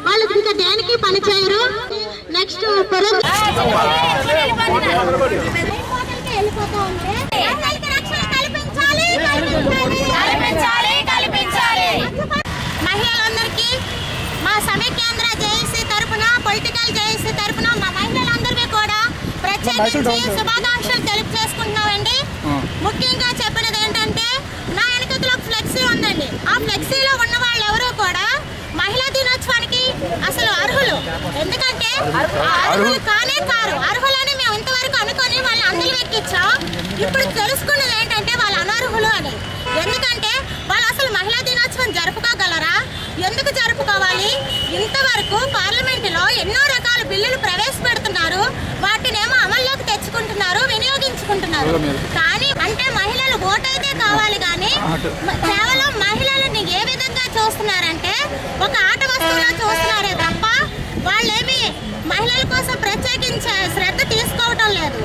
వాళ్ళకి ఇంకా దేనికి పని చేయరు. నెక్స్ట్ మహిళలందరికీ మా సమైక్యాంధ్ర జేఏసీ తరఫున, పొలిటికల్ జేఏసీ తరఫున మా మహిళలందరికీ కూడా ప్రత్యేకించి శుభాకాంక్షలు తెలియజేసుకుంటున్నామండి. ముఖ్యంగా చెప్పినది ఏంటంటే, నా వెనకలో ఫ్లెక్సీ ఉందండి. ఆ ఫ్లెక్సీలో ఉన్న వాళ్ళు ఎవరూ కూడా మహిళా దినోత్సవానికి అసలు అర్హులు. ఎందుకంటే అర్హులు కానే కారు. అర్హులని మేము ఇంతవరకు అనుకొని వాళ్ళని అందరూ ఎక్కించాం. ఇప్పుడు తెలుసుకున్నది ఏంటంటే వాళ్ళు అనర్హులు అని. ఎందుకంటే వాళ్ళు అసలు మహిళా దినోత్సవం జరుపుకోగలరా? ఎందుకు జరుపుకోవాలి? ఇంతవరకు పార్లమెంటులో ఎన్నో రకాల బిల్లులు ప్రవేశపెడుతున్నారు. వాటినేమో అమల్లోకి తెచ్చుకుంటున్నారు, వినియోగించుకుంటున్నారు. కానీ అంటే మహిళలు ఓటైతే కావాలి, కానీ కేవలం మహిళలని ఏ విధంగా చూస్తున్నారంటే ఒక ఆట వస్తువులో చూస్తున్నారే తప్ప వాళ్ళేమి మహిళల కోసం ప్రత్యేకించే శ్రద్ధ తీసుకోవటం లేదు.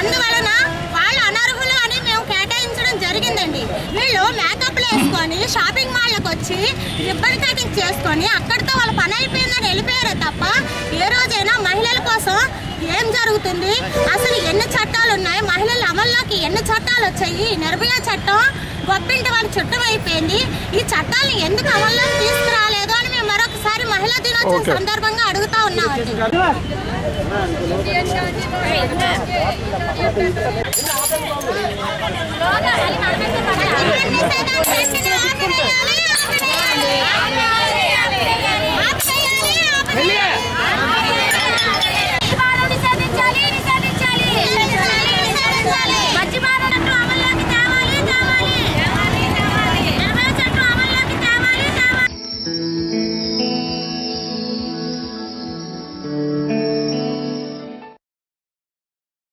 అందువలన వాళ్ళు అనర్హులు అని మేము కేటాయించడం జరిగిందండి. వీళ్ళు మేకప్లు వేసుకొని షాపింగ్ మాల్లకు వచ్చి రిబ్బన్ కటింగ్ చేసుకొని అక్కడితో వాళ్ళ పని అయిపోయిందని వెళ్ళిపోయారే తప్ప ఏ రోజైనా మహిళల కోసం ఏం జరుగుతుంది, అసలు ఎన్ని చట్టాలు ఉన్నాయి, మహిళల అమల్లోకి ఎన్ని చట్టాలు వచ్చాయి, నిర్భయ చట్టం గొప్పింటి వాళ్ళ చుట్టం అయిపోయింది. ఈ చట్టాలను ఎందుకు అమల్లోకి తీసుకురాలేదు అని మేము మరొకసారి మహిళా దినోత్సవం సందర్భంగా అడుగుతా ఉన్నామండి.